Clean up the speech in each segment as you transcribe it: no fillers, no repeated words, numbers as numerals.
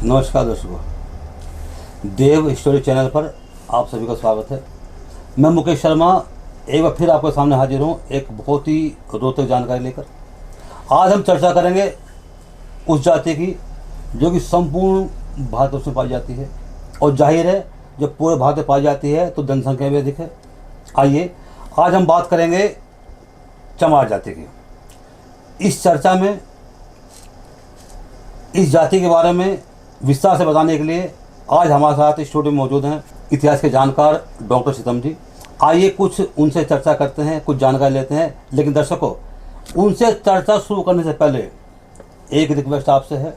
नमस्कार दर्शकों, देव story channel पर आप सभी का स्वागत है। मैं मुकेश शर्मा एक बार फिर आपके सामने हाजिर हूँ एक बहुत ही रोचक जानकारी लेकर। आज हम चर्चा करेंगे उस जाति की जो कि संपूर्ण भारतवर्ष में पाई जाती है, और जाहिर है जब पूरे भारत में पाई जाती है तो जनसंख्या भी अधिक है। आइए आज हम बात करेंगे चमार जाति की। इस चर्चा में इस जाति के बारे में विस्तार से बताने के लिए आज हमारे साथ स्टूडियो में मौजूद हैं इतिहास के जानकार डॉक्टर सीतम जी। आइए कुछ उनसे चर्चा करते हैं, कुछ जानकारी लेते हैं। लेकिन दर्शकों, उनसे चर्चा शुरू करने से पहले एक रिक्वेस्ट आपसे है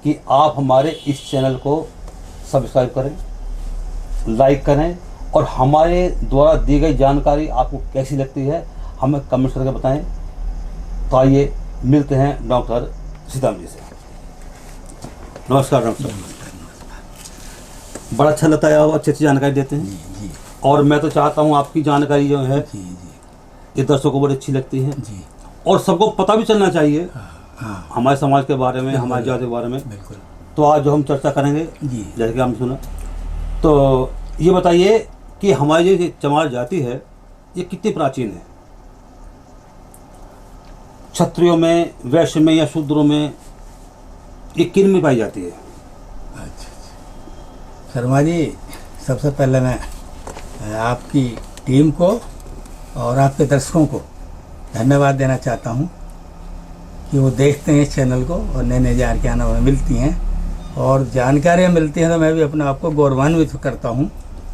कि आप हमारे इस चैनल को सब्सक्राइब करें, लाइक करें, और हमारे द्वारा दी गई जानकारी आपको कैसी लगती है हमें कमेंट्स करके बताएं। तो आइए मिलते हैं डॉक्टर सीतम जी से। नमस्कार डॉक्टर। बड़ा अच्छा लगता है, आप अच्छी अच्छी जानकारी देते हैं जी। और मैं तो चाहता हूँ आपकी जानकारी जो है जी ये दर्शकों को बड़ी अच्छी लगती है जी, और सबको पता भी चलना चाहिए हमारे समाज के बारे में, हमारी जाति के बारे में। बिल्कुल। तो आज जो हम चर्चा करेंगे जी, जैसे कि हमने सुना, तो ये बताइए कि हमारी जो चमार जाति है ये कितनी प्राचीन है? क्षत्रियों में, वैश्य में या शूद्रों में ये किन में पाई जाती है? अच्छा, शर्मा जी, सबसे पहले मैं आपकी टीम को और आपके दर्शकों को धन्यवाद देना चाहता हूं कि वो देखते हैं इस चैनल को और नए नए जानकारियाँ हमें मिलती हैं और जानकारियाँ मिलती हैं तो मैं भी अपने आप को गौरवान्वित करता हूं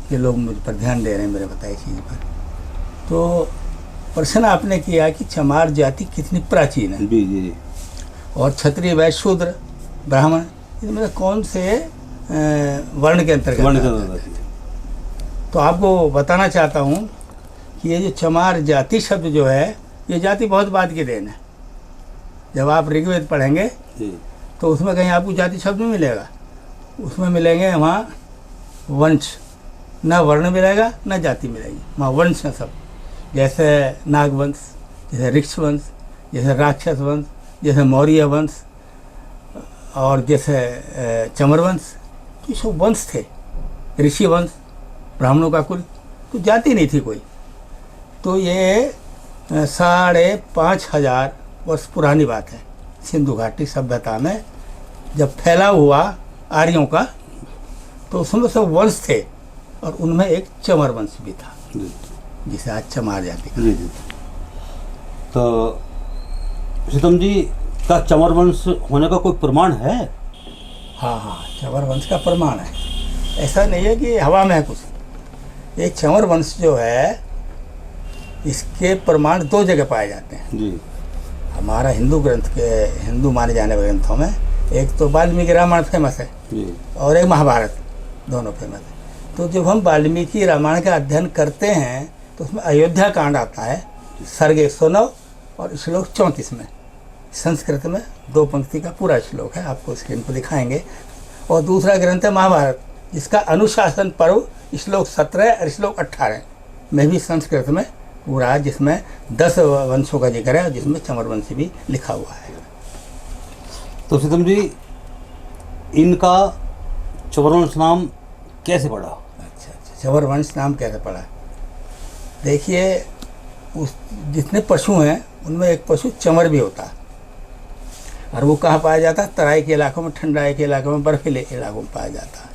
कि लोग मुझ पर ध्यान दे रहे हैं मेरे बताई चीज़ पर। तो प्रश्न आपने किया कि चमार जाति कितनी प्राचीन है जी जी, और क्षत्रिय, वैश्य, शूद्र, ब्राह्मण इनमें कौन से वर्ण के अंतर्गत? तो आपको बताना चाहता हूँ कि ये जो चमार जाति शब्द जो है ये जाति बहुत बाद की देन है। जब आप ऋग्वेद पढ़ेंगे तो उसमें कहीं आपको जाति शब्द नहीं मिलेगा, उसमें मिलेंगे वहाँ वंश, न वर्ण मिलेगा न जाति मिलेगी, वहाँ वंश है सब। जैसे नागवंश, जैसे ऋक्ष वंश, जैसे राक्षस वंश, जैसे मौर्य वंश, और जैसे चमर वंश, ये सब वंश थे। ऋषि वंश, ब्राह्मणों का कुल, तो जाति नहीं थी कोई। तो ये 5,500 वर्ष पुरानी बात है। सिंधु घाटी सभ्यता में जब फैलाव हुआ आर्यों का तो उसमें सब वंश थे और उनमें एक चमर वंश भी था जिसे आज चमार जाति का। तो सीतम जी, का चमर वंश होने का कोई प्रमाण है? हाँ, चमर वंश का प्रमाण है। ऐसा नहीं है कि हवा में है कुछ। ये चमर वंश जो है इसके प्रमाण 2 जगह पाए जाते हैं जी। हमारा हिंदू माने जाने वाले ग्रंथों में एक तो वाल्मीकि रामायण फेमस है जी, और एक महाभारत, दोनों फेमस है। तो जब हम वाल्मीकि रामायण का अध्ययन करते हैं तो उसमें अयोध्या कांड आता है, सर्ग 109 और श्लोक 34 में। संस्कृत में 2 पंक्ति का पूरा श्लोक है, आपको स्क्रीन पर दिखाएंगे। और दूसरा ग्रंथ है महाभारत, जिसका अनुशासन पर्व श्लोक 17 और श्लोक 18 में भी संस्कृत में पूरा, जिसमें 10 वंशों का जिक्र है, जिसमें चमर वंश भी लिखा हुआ है। तो सीतम जी, इनका चमर वंश नाम कैसे पड़ा? अच्छा, चमर वंश नाम कैसे पड़ा? देखिए, उस जितने पशु हैं उनमें एक पशु चमर भी होता है, और वो कहाँ पाया जाता है? तराई के इलाकों में, ठंडाई के इलाकों में, बर्फीले इलाकों में पाया जाता है।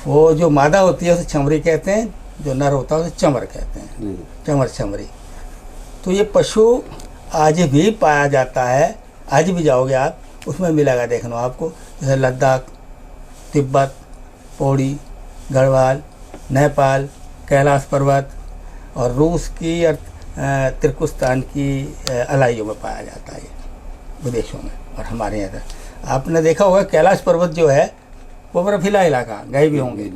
वो जो मादा होती है उसे चमरी कहते हैं, जो नर होता है उसे चमर कहते हैं, चमर, चमरी। तो ये पशु आज भी पाया जाता है, आज भी जाओगे आप उसमें मिलेगा देखना आपको। जैसे लद्दाख, तिब्बत, पौड़ी, गढ़वाल, नेपाल, कैलाश पर्वत और रूस की और तुर्कस्तान की अलाइयों में पाया जाता है, विदेशों में। और हमारे यहाँ आपने देखा होगा कैलाश पर्वत जो है वो बर्फीला इलाका, गए भी होंगे,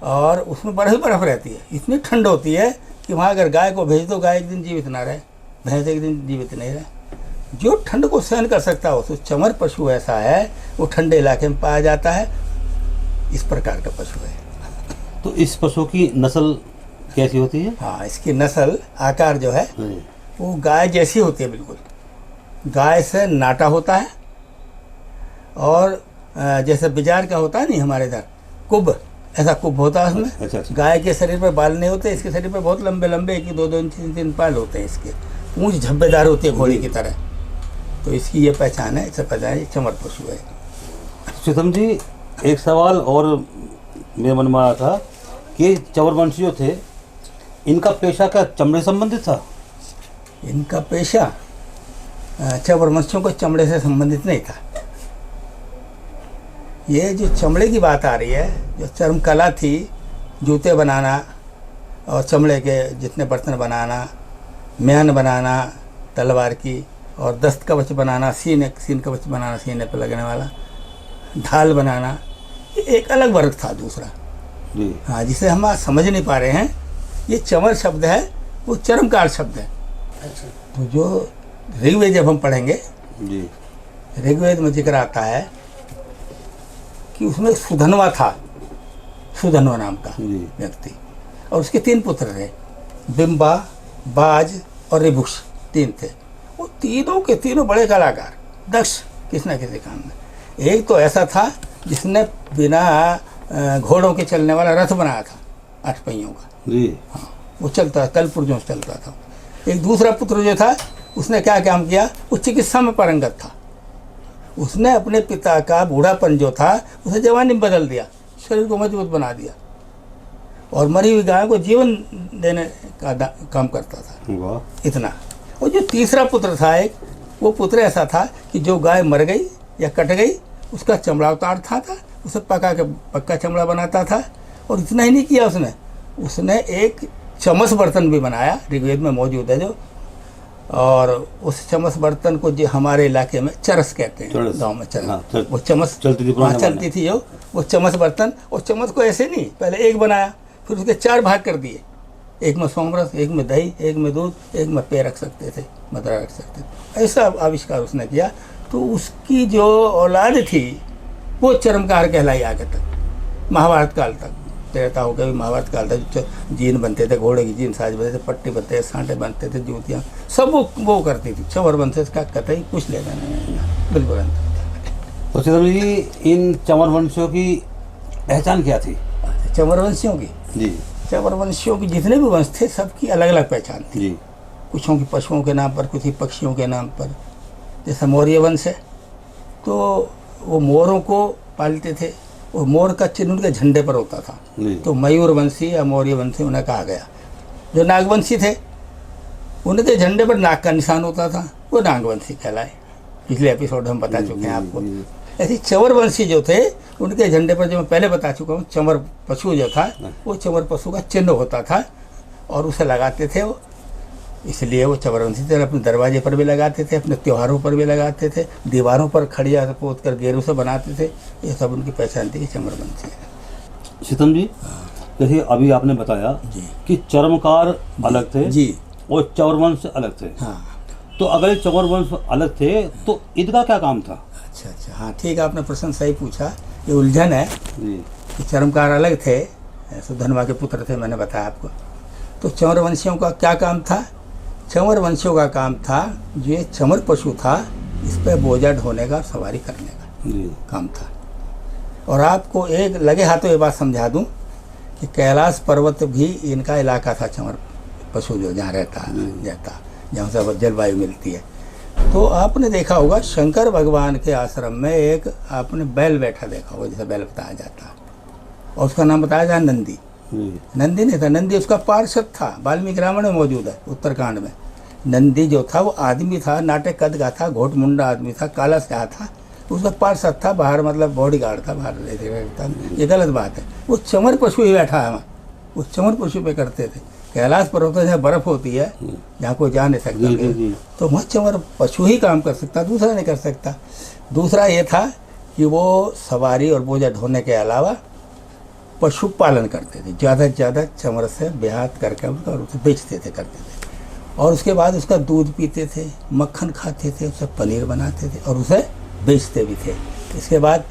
और उसमें बर्फ रहती है। इतनी ठंड होती है कि वहाँ अगर गाय को भेज दो, गाय एक दिन जीवित ना रहे, भैंस एक दिन जीवित नहीं रहे। जो ठंड को सहन कर सकता हो, तो चमर पशु ऐसा है, वो ठंडे इलाके में पाया जाता है। इस प्रकार का पशु है। तो इस पशु की नस्ल कैसी होती है? हाँ, इसकी नस्ल, आकार जो है वो गाय जैसी होती है बिल्कुल। गाय से नाटा होता है और जैसे बिजार का होता है नहीं हमारे इधर कुब, ऐसा कुब होता है उसमें। अच्छा, अच्छा। गाय के शरीर पर बाल नहीं होते, इसके शरीर पर बहुत लंबे लंबे 1 2 2 3 3 बाल होते हैं, इसके पूंछ झब्बेदार होती है घोड़ी की तरह। तो इसकी ये पहचान है, इससे पहचान है, ये चमर पशु है। शीतम जी, एक सवाल और मेरे मन में आया था कि चंवरवंशी जो थे, इनका पेशा क्या चमड़े संबंधित था? इनका पेशा चंवरवंशियों को चमड़े से संबंधित नहीं था। ये जो चमड़े की बात आ रही है, जो चर्म कला थी, जूते बनाना और चमड़े के जितने बर्तन बनाना, म्यान बनाना तलवार की, और दस्त कवच बनाना, सीन कवच बनाना, सीने पर लगने वाला, ढाल बनाना, ये एक अलग वर्ग था दूसरा। जी। हाँ, जिसे हम आज समझ नहीं पा रहे हैं। ये चमर शब्द है, वो चर्मकार शब्द है। तो जो ऋग्वेद जब हम पढ़ेंगे, जी। ऋग्वेद में जिक्र आता है कि उसमें सुधनवा था, सुधनवा नाम का जी। व्यक्ति, और उसके 3 पुत्र थे, बिंबा, बाज और रिभुष, 3 थे। वो तीनों के तीनों बड़े कलाकार, दक्ष किसी न किसी काम में। एक तो ऐसा था जिसने बिना घोड़ों के चलने वाला रथ बनाया था, 8 पहियों का। जी। हाँ, वो चलता, कल पुर्जों से चलता था। एक दूसरा पुत्र जो था, उसने क्या काम किया, वो चिकित्सा में पारंगत था। उसने अपने पिता का बूढ़ापन जो था उसे जवानी में बदल दिया, शरीर को मजबूत बना दिया, और मरी हुई गाय को जीवन देने का काम करता था। वाह। इतना। और जो तीसरा पुत्र था एक, वो पुत्र ऐसा था कि जो गाय मर गई या कट गई, उसका चमड़ा उतारता था, उसे पका के पक्का चमड़ा बनाता था। और इतना ही नहीं किया उसने एक चमस बर्तन भी बनाया, ऋग्वेद में मौजूद है जो, और उस चमस बर्तन को जो हमारे इलाके में चरस कहते हैं, गांव में चरस। हाँ, वो चमस चलती थी जो, वो चमस बर्तन। और चमस को ऐसे नहीं, पहले एक बनाया, फिर उसके 4 भाग कर दिए, एक में सोमरस, एक में दही, एक में दूध, एक में पेय रख सकते थे, मदरा रख सकते थे। ऐसा आविष्कार उसने किया। तो उसकी जो औलाद थी वो चर्मकार कहलाई आगे तक, महाभारत काल तक। त्रेता हो गया, महाभारत काल तक जीन बनते थे, घोड़े की जीन साज बनते थे, पट्टी बनते थे, सांटे बनते थे, जूतियाँ सब वो करती थी। चंवरवंशी का कतई कुछ लेना नहीं, बिल्कुल। तो शीतम जी, इन चंवरवंशियों की पहचान क्या थी? चंवरवंशियों की, जी। चंवरवंशियों की जितने भी वंश थे, सबकी अलग अलग पहचान थी। जी। कुछों की पशुओं के नाम पर, कुछ ही पक्षियों के नाम पर। जैसे मौर्य वंश है, तो वो मोरों को पालते थे, और मोर का चिन्ह उनके झंडे पर होता था, तो मयूरवंशी या मौर्यवंशी उन्हें कहा गया। जो नागवंशी थे, उनके झंडे पर नाग का निशान होता था, वो नागवंशी कहलाए। पिछले एपिसोड में हम बता चुके हैं आपको। ऐसे चंवरवंशी जो थे, उनके झंडे पर, जो मैं पहले बता चुका हूँ, चंवर पशु जो था, वो चंवर पशु का चिन्ह होता था, और उसे लगाते थे वो, इसलिए वो चंवरवंशी थे। अपने दरवाजे पर भी लगाते थे, अपने त्योहारों पर भी लगाते थे, दीवारों पर खड़िया पोत कर गेरू से बनाते थे। ये सब उनकी पहचान थी कि चंवरवंशी है। शीतम जी, जैसे अभी आपने बताया कि चर्मकार अलग थे जी, और चंवरवंश अलग थे। हाँ। तो अगर चंवरवंश अलग थे तो इनका क्या काम था? अच्छा, हाँ, ठीक है, आपने प्रश्न सही पूछा। ये उलझन है जी। कि चर्मकार अलग थे, सुधनवा के पुत्र थे, मैंने बताया आपको। तो चंवरवंशियों का क्या काम था? चंवरवंशियों का काम था, जो ये चमर पशु था, इस पर बोझा ढोने का, सवारी करने का जी। काम था। और आपको एक लगे हाथों ये बात समझा दूं कि कैलाश पर्वत भी इनका इलाका था, चमर पशु जो जहाँ रहता, जहाँ से जलवायु मिलती है। तो आपने देखा होगा, शंकर भगवान के आश्रम में एक आपने बैल बैठा देखा होगा, जैसे बैल बताया जाता है, और उसका नाम बताया जाए नंदी। नंदी नहीं था, नंदी उसका पार्षद था, वाल्मीकि रामायण में मौजूद है, उत्तरकांड में। नंदी जो था वो आदमी था, नाटे कद का था, घोट मुंडा आदमी था, काला स्याह था, उसका पार्षद था, बाहर मतलब बॉडी गार्ड था, बाहर रहता। ये गलत बात है। वो चमर पशु ही बैठा है वहाँ, वो चमर पशु पे करते थे। कैलाश पर्वत में जहाँ बर्फ होती है, जहाँ कोई जा नहीं सकता, तो वहाँ चमर पशु ही काम कर सकता, दूसरा नहीं कर सकता। दूसरा ये था कि वो सवारी और बोझा ढोने के अलावा पशुपालन करते थे, ज़्यादा से ज़्यादा चमर से बेहात करके उनका उसे बेचते थे, करते थे। और उसके बाद उसका दूध पीते थे, मक्खन खाते थे, उससे पनीर बनाते थे, और उसे बेचते भी थे। इसके बाद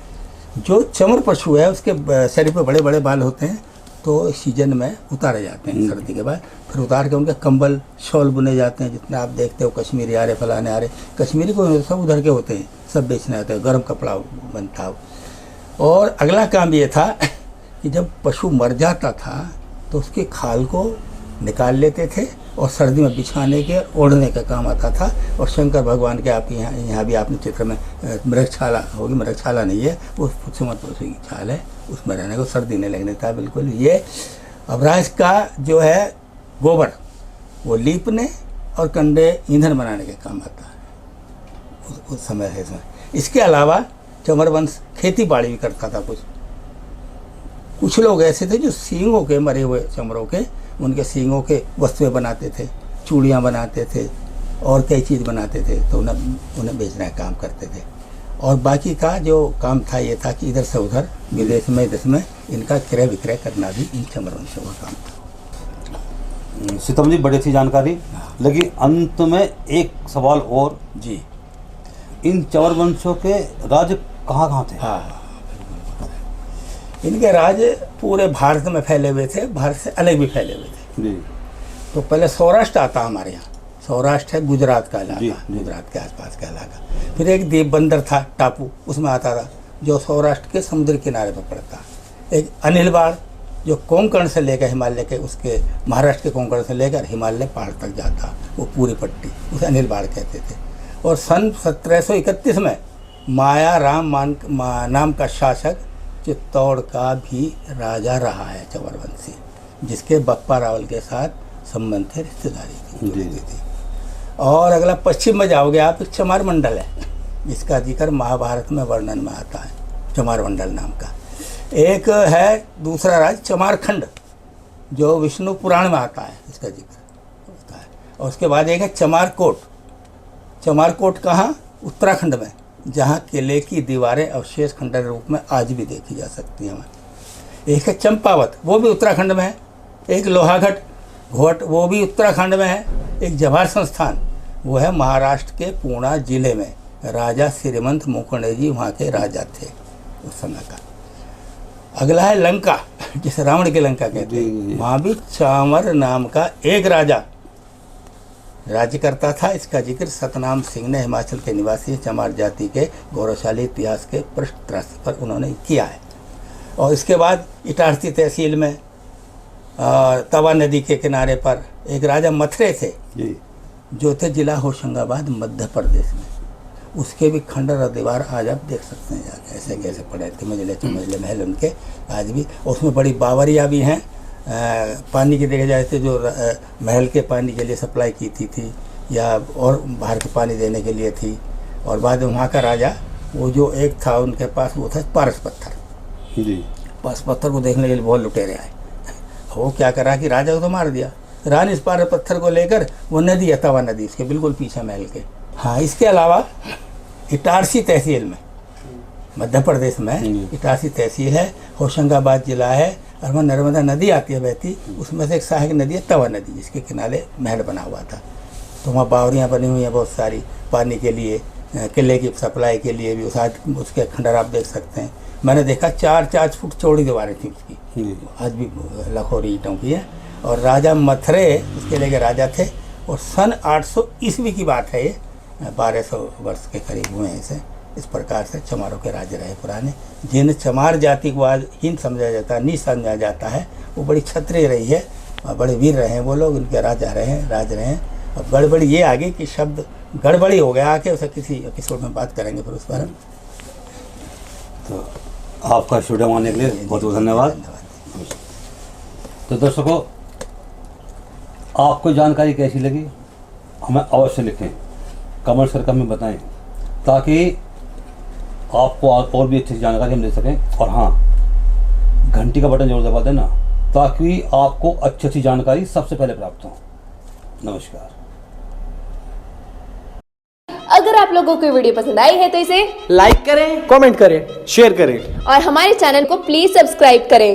जो चमर पशु है, उसके शरीर पर बड़े बड़े बाल होते हैं, तो सीजन में उतारे जाते हैं, सर्दी के बाद फिर उतार के उनके कंबल शॉल बुने जाते हैं। जितने आप देखते हो कश्मीरी आ रहे, फलाने आ रहे, कश्मीरी को सब उधर के होते हैं, सब बेचने आते हैं, गर्म कपड़ा बनता हो। और अगला काम ये था कि जब पशु मर जाता था तो उसके खाल को निकाल लेते थे और सर्दी में बिछाने के ओढ़ने का काम आता था। और शंकर भगवान के आप यहाँ भी आपने चित्र में मृगछाला होगी, मृगछाला नहीं है, वो सुमत पशु की छाल है, उसमें रहने को सर्दी नहीं लगने था बिल्कुल। ये अबराज का जो है गोबर वो लीपने और कंडे ईंधन बनाने के काम आता है उस समय है इसमें। इसके अलावा चमर वंश खेती बाड़ी भी करता था। कुछ लोग ऐसे थे जो सींगों के, मरे हुए चमरों के, उनके सींगों के वस्तुएं बनाते थे, चूड़ियाँ बनाते थे और कई चीज़ बनाते थे, तो उन्हें बेचने का काम करते थे। और बाकी का जो काम था ये था कि इधर से उधर विदेश में इनका क्रय विक्रय करना भी इन चमर वंशों का काम था। सीतम जी, बड़ी अच्छी जानकारी, लेकिन अंत में एक सवाल और जी, इन चवर वंशों के राज्य कहाँ कहाँ थे? हाँ, इनके राज्य पूरे भारत में फैले हुए थे, भारत से अलग भी फैले हुए थे जी। तो पहले सौराष्ट्र आता हमारे यहाँ, सौराष्ट्र है गुजरात का इलाका, जी। गुजरात के आसपास का इलाका। फिर एक द्वीप बंदर था, टापू, उसमें आता था, जो सौराष्ट्र के समुद्र किनारे पर पड़ता। एक अनिलबाड़ जो कोंकण से लेकर हिमालय के, उसके महाराष्ट्र के कोंकण से लेकर हिमालय पहाड़ तक जाता, वो पूरी पट्टी, उसे अनिलबाड़ कहते थे। और सन 1731 में माया राम नाम का शासक चित्तौड़ का भी राजा रहा है चमरवंशी, जिसके बप्पा रावल के साथ संबंध थे, रिश्तेदारी की थी। और अगला पश्चिम में जाओगे आप, एक चमार मंडल है, इसका जिक्र महाभारत में वर्णन में आता है, चमार मंडल नाम का। एक है दूसरा राज्य चमारखंड, जो विष्णु पुराण में आता है, इसका जिक्र होता है। और उसके बाद एक है चमारकोट। चमारकोट कहाँ? उत्तराखंड में, जहाँ किले की दीवारें अवशेष खंडर रूप में आज भी देखी जा सकती हैं। एक है चंपावत, वो भी उत्तराखंड में है। एक लोहाघाट घोट, वो भी उत्तराखंड में है। एक जवाहर संस्थान, वो है महाराष्ट्र के पूर्णा जिले में। राजा श्रीमंत मुकुंद जी वहाँ के राजा थे उस समय का। अगला है लंका, जिसे रावण की लंका कहते हैं। वहाँ भी चामर नाम का एक राजा राज्य करता था। इसका जिक्र सतनाम सिंह ने, हिमाचल के निवासी चमार जाति के गौरवशाली इतिहास के पृष्ठ पर उन्होंने किया है। और इसके बाद इटारसी तहसील में तवा नदी के किनारे पर एक राजा मथुरे थे जी, जो थे जिला होशंगाबाद मध्य प्रदेश में। उसके भी खंडर और दीवार आज आप देख सकते हैं जाके, ऐसे कैसे पड़े थे मजले महल उनके आज भी। उसमें बड़ी बावरियाँ भी हैं, पानी की देखा जाए तो जो महल के पानी के लिए सप्लाई की थी या और बाहर के पानी देने के लिए थी। और बाद में वहाँ का राजा, वो जो एक था उनके पास, वो था पारस पत्थर जी। पारस पत्थर को देखने के लिए बहुत लुटेरे आए। वो क्या करा कि राजा को तो मार दिया। रानी इस पारस पत्थर को लेकर वो नदी है, तवा नदी, उसके बिल्कुल पीछे महल के। हाँ, इसके अलावा इटारसी तहसील में, मध्य प्रदेश में इटारसी तहसील है, होशंगाबाद जिला है, और वहाँ नर्मदा नदी आती है बहती, उसमें से एक सहायक नदी है तवा नदी, जिसके किनारे महल बना हुआ था। तो वहाँ बावरियाँ बनी हुई हैं बहुत सारी पानी के लिए, किले की सप्लाई के लिए भी। उसके खंडर आप देख सकते हैं। मैंने देखा 4-4 फुट चौड़ी दीवारें थी उसकी, आज भी लखोरी ईंटों की है। और राजा मथुरे उसके लेके राजा थे। और सन 800 ईस्वी की बात है, ये 1200 वर्ष के करीब हुए हैं इसे। इस प्रकार से चमारों के राज्य रहे पुराने। जिन चमार जाति को आज हीन समझा जाता है, नीच समझा जाता है, वो बड़ी क्षत्रिय रही है और बड़े वीर रहे हैं वो लोग, उनके राजा रहे हैं, राज रहे हैं। अब गड़बड़ी ये आ गई कि शब्द गड़बड़ी हो गया आके, उसे किसी एपिसोड में बात करेंगे फिर उस बारे में। तो आपका स्टूडियो आने के लिए बहुत बहुत धन्यवाद। तो दर्शकों, आपको जानकारी कैसी लगी हमें अवश्य लिखें, कमेंट्स करके हमें बताएं, ताकि आपको और भी अच्छी जानकारी हम दे सकें। और हाँ, घंटी का बटन जरूर दबा देना, ताकि आपको अच्छी अच्छी जानकारी सबसे पहले प्राप्त हो। नमस्कार। अगर आप लोगों को वीडियो पसंद आई है तो इसे लाइक करें, कमेंट करें, शेयर करें और हमारे चैनल को प्लीज सब्सक्राइब करें।